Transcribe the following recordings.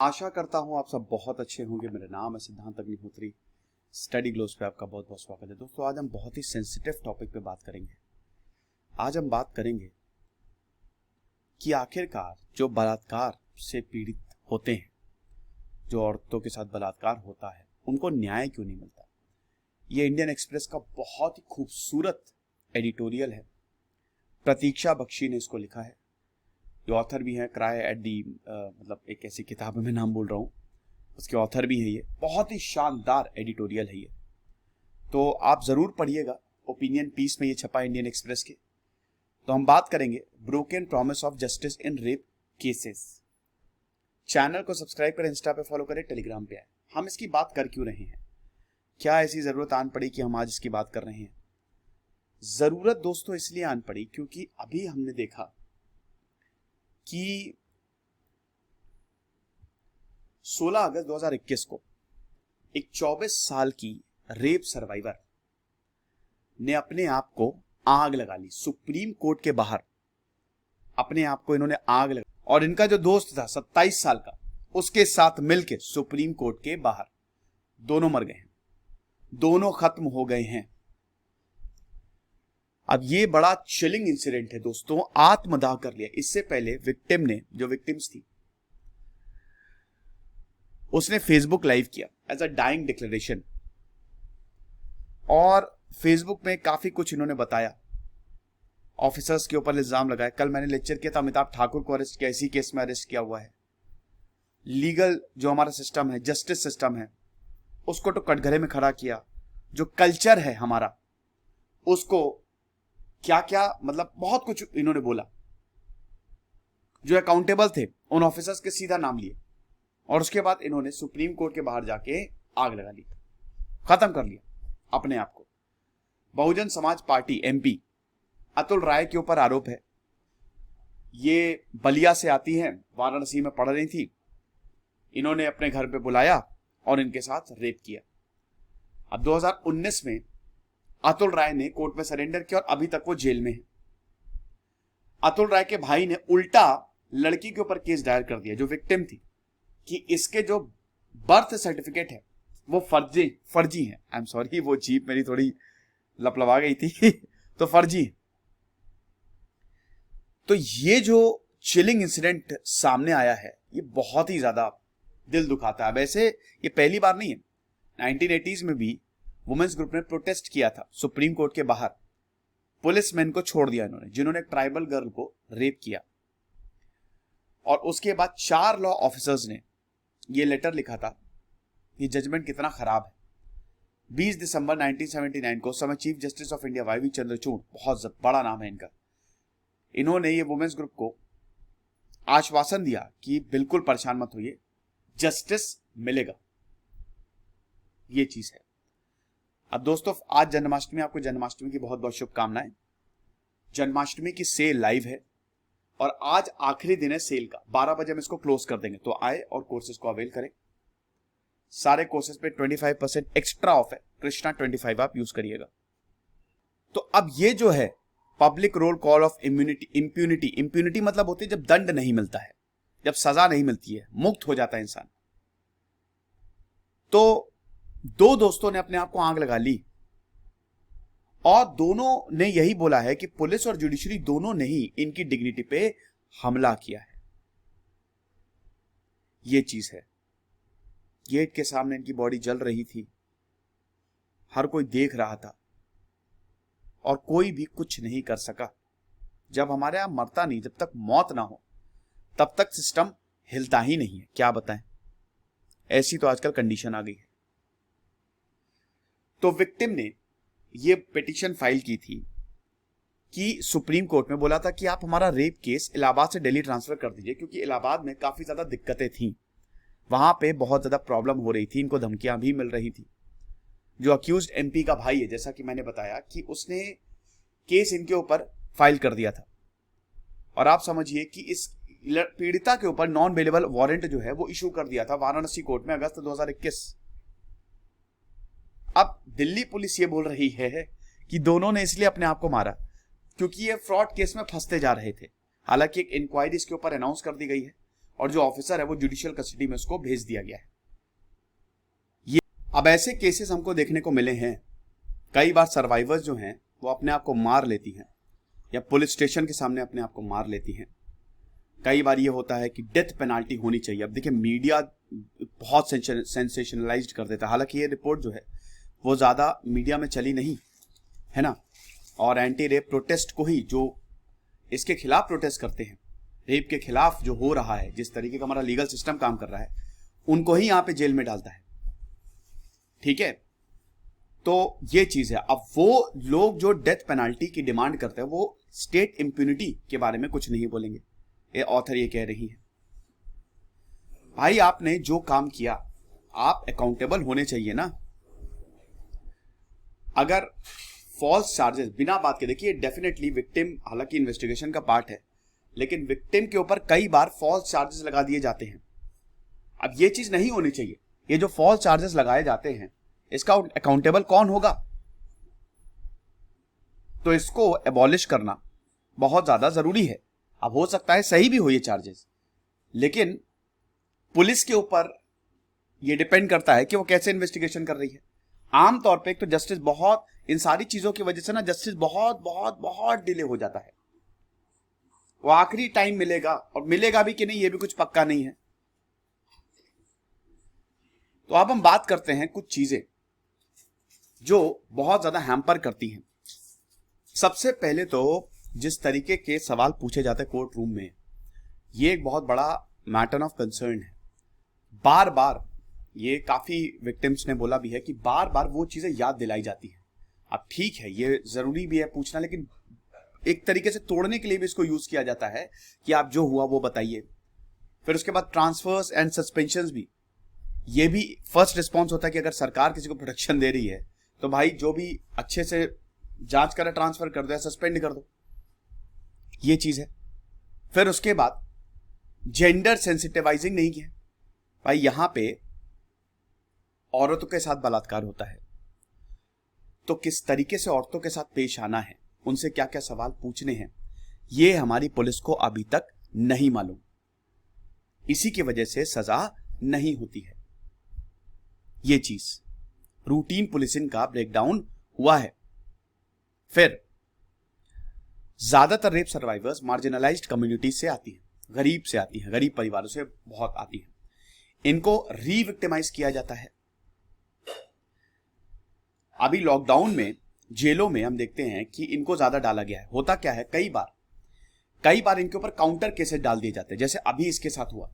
आशा करता हूँ आप सब बहुत अच्छे होंगे। मेरा नाम है सिद्धांत अग्निहोत्री। स्टडी ग्लोस पे आपका बहुत बहुत स्वागत है। दोस्तों, आज हम बहुत ही सेंसिटिव टॉपिक पे बात करेंगे। आज हम बात करेंगे कि आखिरकार जो बलात्कार से पीड़ित होते हैं, जो औरतों के साथ बलात्कार होता है, उनको न्याय क्यों नहीं मिलता। ये इंडियन एक्सप्रेस का बहुत ही खूबसूरत एडिटोरियल है। प्रतीक्षा बख्शी ने इसको लिखा है। ये ऑथर भी है क्राई एट दी, मतलब एक ऐसी किताब है, मैं नाम बोल रहा हूँ, उसके ऑथर भी है। ये बहुत ही शानदार एडिटोरियल है ये, तो आप जरूर पढ़िएगा। ओपिनियन पीस में ये छपा इंडियन एक्सप्रेस के। तो हम बात करेंगे broken promise of justice in rape cases. Channel को सब्सक्राइब करें, इंस्टा पे फॉलो करें, टेलीग्राम पे आए। हम इसकी बात कर क्यों रहे हैं, क्या ऐसी जरूरत आन पड़ी कि हम आज इसकी बात कर रहे हैं। जरूरत दोस्तों इसलिए आन पड़ी क्योंकि अभी हमने देखा कि 16 अगस्त 2021 को एक 24 साल की रेप सर्वाइवर ने अपने आप को आग लगा ली। सुप्रीम कोर्ट के बाहर अपने आप को इन्होंने आग लगा, और इनका जो दोस्त था 27 साल का, उसके साथ मिलकर सुप्रीम कोर्ट के बाहर दोनों मर गए हैं, दोनों खत्म हो गए हैं। अब ये बड़ा चिलिंग इंसिडेंट है दोस्तों। आत्मदाह कर लिया। इससे पहले विक्टिम ने, जो विक्टिम्स थी, उसने फेसबुक लाइव किया एज अ डाइंग डिक्लेरेशन, और फेसबुक में काफी कुछ इन्होंने बताया। ऑफिसर्स के ऊपर इल्जाम लगाया। कल मैंने लेक्चर किया था, अमिताभ ठाकुर को अरेस्ट किया, इसी केस में अरेस्ट किया हुआ है। लीगल जो हमारा सिस्टम है, जस्टिस सिस्टम है, उसको तो कटघरे में खड़ा किया। जो कल्चर है हमारा, उसको क्या क्या, मतलब बहुत कुछ इन्होंने बोला। जो अकाउंटेबल थे उन ऑफिसर्स के सीधा नाम लिए, और उसके बाद इन्होंने सुप्रीम कोर्ट के बाहर जाके आग लगा ली, खत्म कर लिया अपने आप को। बहुजन समाज पार्टी एमपी अतुल राय के ऊपर आरोप है। ये बलिया से आती हैं, वाराणसी में पढ़ रही थी। इन्होंने अपने घर पे बुलाया और इनके साथ रेप किया। अब 2019 में अतुल राय ने कोर्ट में सरेंडर किया और अभी तक वो जेल में है। अतुल राय के भाई ने उल्टा लड़की के ऊपर केस दायर कर दिया, जो विक्टिम थी, कि इसके जो बर्थ सर्टिफिकेट है वो फर्जी है। आई एम सॉरी, वो जीप मेरी थोड़ी लपलवा गई थी तो फर्जी है। तो ये जो चिलिंग इंसिडेंट सामने आया है, ये बहुत ही ज्यादा दिल दुखाता है। वैसे ये पहली बार नहीं है। 1980s में भी वुमेन्स ग्रुप ने प्रोटेस्ट किया था सुप्रीम कोर्ट के बाहर। पुलिसमैन को छोड़ दिया इन्होंने, जिन्होंने एक ट्राइबल गर्ल को रेप किया। और उसके बाद 4 लॉ ऑफिसर्स ने ये लेटर लिखा था। ये जजमेंट कितना खराब है। 20 दिसंबर 1979 को समय chief justice of India Y V Chandrachud, बहुत बड़ा नाम है इनका, इन्होंने ये वुमेन्स ग्रुप को आश्वासन दिया कि बिल्कुल परेशान मत होइए, जस्टिस मिलेगा। ये चीज है। अब दोस्तों, आज जन्माष्टमी, आपको जन्माष्टमी की बहुत बहुत शुभकामनाएं। जन्माष्टमी की सेल लाइव है और आज आखिरी दिन है सेल का। 12 बजे हम इसको क्लोज कर देंगे, तो आए और कोर्सेज को अवेल करें। सारे कोर्सेज पे 25% एक्स्ट्रा ऑफ है। कृष्णा 25 आप यूज करिएगा। तो अब ये जो है पब्लिक रोल कॉल ऑफ इंप्यूनिटी मतलब होती है जब दंड नहीं मिलता है, जब सजा नहीं मिलती है, मुक्त हो जाता है इंसान। तो 2 दोस्तों ने अपने आप को आग लगा ली, और दोनों ने यही बोला है कि पुलिस और जुडिशरी दोनों ने ही इनकी डिग्निटी पे हमला किया है। ये चीज है। गेट के सामने इनकी बॉडी जल रही थी, हर कोई देख रहा था, और कोई भी कुछ नहीं कर सका। जब हमारे यहां मरता नहीं, जब तक मौत ना हो, तब तक सिस्टम हिलता ही नहीं है। क्या बताएं, ऐसी तो आजकल कंडीशन आ गई है। तो विक्टिम ने ये पिटीशन फाइल की थी कि सुप्रीम कोर्ट में बोला था कि आप हमारा रेप केस इलाहाबाद से दिल्ली ट्रांसफर कर दीजिए, क्योंकि इलाहाबाद में काफी ज्यादा दिक्कतें थी, वहां पे बहुत ज्यादा प्रॉब्लम हो रही थी, इनको धमकियां भी मिल रही थी। जो अक्यूज्ड एमपी का भाई है, जैसा कि मैंने बताया, कि उसने केस इनके ऊपर फाइल कर दिया था। और आप समझिए कि इस पीड़िता के ऊपर नॉन बेलेबल वारंट जो है वो इशू कर दिया था वाराणसी कोर्ट में अगस्त 2021। अब दिल्ली पुलिस ये बोल रही है कि दोनों ने इसलिए अपने आप को मारा क्योंकि ये फ्रॉड केस में फंसते जा रहे थे। हालांकि एक इंक्वायरी इसके ऊपर अनाउंस कर दी गई है और जो ऑफिसर है वो जुडिशियल कस्टडी में उसको भेज दिया गया है। ये अब ऐसे केसेस हमको देखने को मिले हैं। कई बार सर्वाइवर्स जो हैं वो अपने आप को मार लेती हैं या पुलिस स्टेशन के सामने अपने आप को मार लेती हैं। कई बार ये होता है कि डेथ पेनाल्टी होनी चाहिए। अब देखिए मीडिया बहुत सेंसेशनलाइज्ड कर देता है, हालांकि ये रिपोर्ट जो है वो ज़्यादा मीडिया में चली नहीं है ना, और एंटी रेप प्रोटेस्ट को ही, जो इसके खिलाफ प्रोटेस्ट करते हैं, रेप के खिलाफ जो हो रहा है, जिस तरीके का हमारा लीगल सिस्टम काम कर रहा है, उनको ही यहाँ पे जेल में डालता है। ठीक है, तो ये चीज है। अब वो लोग जो डेथ पेनाल्टी की डिमांड करते हैं वो स्टेट इम्प्यूनिटी के बारे में कुछ नहीं बोलेंगे। ये ऑथर ये कह रही है, भाई आपने जो काम किया आप अकाउंटेबल होने चाहिए ना। अगर फॉल्स चार्जेस बिना बात के, देखिए डेफिनेटली विक्टिम, हालांकि इन्वेस्टिगेशन का पार्ट है, लेकिन विक्टिम के ऊपर कई बार फॉल्स चार्जेस लगा दिए जाते हैं। अब ये चीज नहीं होनी चाहिए। ये जो फॉल्स चार्जेस लगाए जाते हैं इसका अकाउंटेबल कौन होगा? तो इसको एबॉलिश करना बहुत ज्यादा जरूरी है। अब हो सकता है सही भी हो ये चार्जेस, लेकिन पुलिस के ऊपर ये डिपेंड करता है कि वो कैसे इन्वेस्टिगेशन कर रही है। आमतौर पे एक तो जस्टिस बहुत, इन सारी चीजों की वजह से ना जस्टिस बहुत बहुत बहुत डिले हो जाता है। वो आखिरी टाइम मिलेगा, और मिलेगा भी कि नहीं ये भी कुछ पक्का नहीं है। तो अब हम बात करते हैं कुछ चीजें जो बहुत ज्यादा हैम्पर करती हैं। सबसे पहले तो जिस तरीके के सवाल पूछे जाते हैं कोर्ट रूम में, ये एक बहुत बड़ा मैटर ऑफ कंसर्न है। बार बार ये काफी विक्टिम्स ने बोला भी है कि बार बार वो चीजें याद दिलाई जाती हैं। अब ठीक है, ये जरूरी भी है पूछना, लेकिन एक तरीके से तोड़ने के लिए भी इसको यूज किया जाता है कि आप जो हुआ वो बताइए। फिर उसके बाद ट्रांसफर्स एंड सस्पेंशंस भी, ये भी फर्स्ट रिस्पॉन्स होता है कि अगर सरकार किसी को प्रोटेक्शन दे रही है तो भाई जो भी अच्छे से जांच करे ट्रांसफर कर दो या सस्पेंड कर दो, ये चीज है। फिर उसके बाद जेंडर सेंसिटिवाइजिंग नहीं किया भाई, यहां पे औरतों के साथ बलात्कार होता है तो किस तरीके से औरतों के साथ पेश आना है, उनसे क्या क्या सवाल पूछने हैं, ये हमारी पुलिस को अभी तक नहीं मालूम। इसी की वजह से सजा नहीं होती है। ये चीज रूटीन पुलिसिंग का ब्रेकडाउन हुआ है। फिर ज्यादातर रेप सर्वाइवर्स मार्जिनलाइज्ड कम्युनिटी से आती हैं, गरीब से आती हैं, गरीब परिवारों से बहुत आती हैं। इनको रीविक्टिमाइज किया जाता है। अभी लॉकडाउन में जेलों में हम देखते हैं कि इनको ज्यादा डाला गया है। होता क्या है, कई बार इनके ऊपर काउंटर केसेस डाल दिए जाते हैं, जैसे अभी इसके साथ हुआ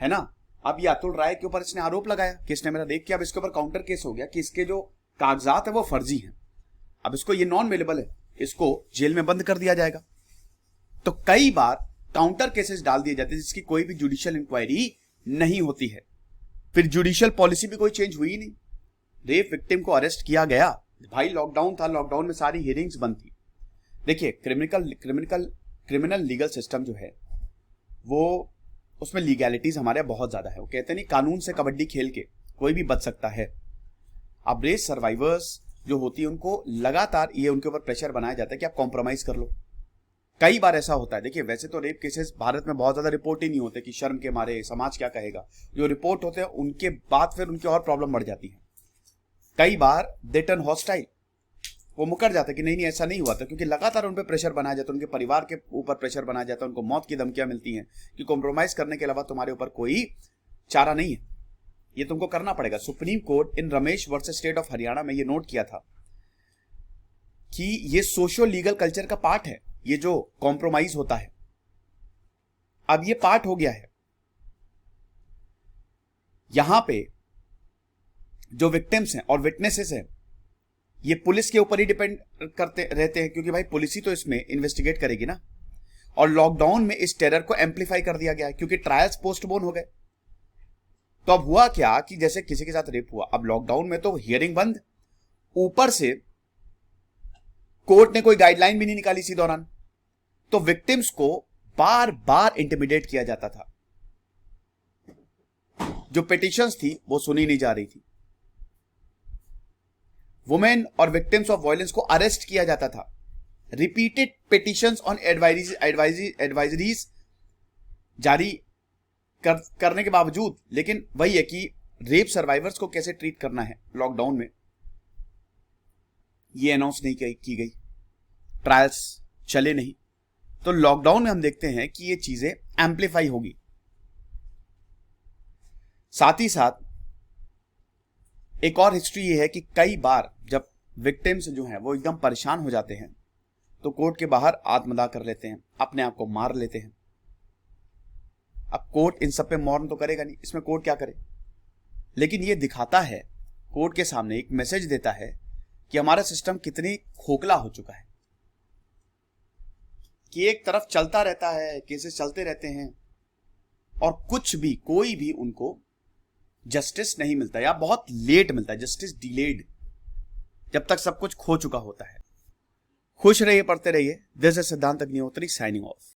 है ना। अब ये अतुल राय के ऊपर इसने आरोप लगाया कि इसने मेरा देख के, अब इसके ऊपर काउंटर केस हो गया कि इसके जो कागजात है वो फर्जी हैं। अब इसको ये नॉन अवेलेबल है, इसको जेल में बंद कर दिया जाएगा। तो कई बार काउंटर केसेस डाल दिए जाते हैं जिसकी कोई भी जुडिशियल इंक्वायरी नहीं होती है। फिर जुडिशियल पॉलिसी भी कोई चेंज हुई नहीं। रेप विक्टिम को अरेस्ट किया गया, भाई लॉकडाउन था, लॉकडाउन में सारी हियरिंग्स बंद थी। देखिए क्रिमिनल लीगल सिस्टम जो है वो, उसमें लीगैलिटीज हमारे बहुत ज्यादा है। वो कहते नहीं कानून से कबड्डी खेल के कोई भी बच सकता है। अब रेप सर्वाइवर्स जो होती है उनको लगातार ये उनके ऊपर प्रेशर बनाया जाता है कि आप कॉम्प्रोमाइज कर लो। कई बार ऐसा होता है, देखिए वैसे तो रेप केसेस भारत में बहुत ज्यादा रिपोर्ट ही नहीं होते कि शर्म के मारे समाज क्या कहेगा। जो रिपोर्ट होते हैं उनके बाद फिर उनकी और प्रॉब्लम बढ़ जाती है। कई बार दे टर्न हॉस्टाइल, वो मुकर जाता है कि नहीं ऐसा नहीं हुआ था, क्योंकि लगातार उन पर प्रेशर बनाया जाता है, उनके परिवार के ऊपर प्रेशर बनाया जाता है, उनको मौत की धमकियां मिलती हैं कि कॉम्प्रोमाइज करने के अलावा तुम्हारे ऊपर कोई चारा नहीं है, ये तुमको करना पड़ेगा। Supreme court in Ramesh versus state of Haryana में ये नोट किया था कि ये सोशो लीगल कल्चर का पार्ट है, ये जो कॉम्प्रोमाइज होता है। अब ये पार्ट हो गया है। यहां पे जो विक्टिम्स हैं और विटनेसेस हैं ये पुलिस के ऊपर ही डिपेंड करते रहते हैं, क्योंकि भाई पुलिस ही तो इसमें इन्वेस्टिगेट करेगी ना। और लॉकडाउन में इस टेरर को एम्पलीफाई कर दिया गया है क्योंकि ट्रायल्स पोस्टपोन हो गए। तो अब हुआ क्या कि जैसे किसी के साथ रेप हुआ, अब लॉकडाउन में तो हियरिंग बंद, ऊपर से कोर्ट ने कोई गाइडलाइन भी नहीं निकाली इसी दौरान, तो विक्टिम्स को बार बार इंटिमिडेट किया जाता था। जो पिटिशंस थी वो सुनी नहीं जा रही थी। वुमेन और विक्टिम्स ऑफ वायलेंस को अरेस्ट किया जाता था। रिपीटेड पिटिशंस ऑन एडवाइजरीज जारी करने के बावजूद, लेकिन वही है कि रेप सर्वाइवर्स को कैसे ट्रीट करना है लॉकडाउन में, ये अनाउंस नहीं की गई, ट्रायल्स चले नहीं। तो लॉकडाउन में हम देखते हैं कि ये चीजें एम्पलीफाई होगी। साथ ही साथ एक और हिस्ट्री ये है कि कई बार जब विक्टिम्स जो हैं वो एकदम परेशान हो जाते हैं तो कोर्ट के बाहर आत्मदाह कर लेते हैं, अपने आप को मार लेते हैं। अब कोर्ट इन सब पे मौन तो करेगा नहीं, इसमें कोर्ट क्या करे, लेकिन ये दिखाता है, कोर्ट के सामने एक मैसेज देता है कि हमारा सिस्टम कितनी खोखला हो चुका है, कि एक तरफ चलता रहता है, केसेस चलते रहते हैं और कुछ भी, कोई भी उनको जस्टिस नहीं मिलता या बहुत लेट मिलता है, जस्टिस डिलेड, जब तक सब कुछ खो चुका होता है। खुश रहिए, पढ़ते रहिए। दिस इज सिद्धांत अग्निहोत्री साइनिंग ऑफ।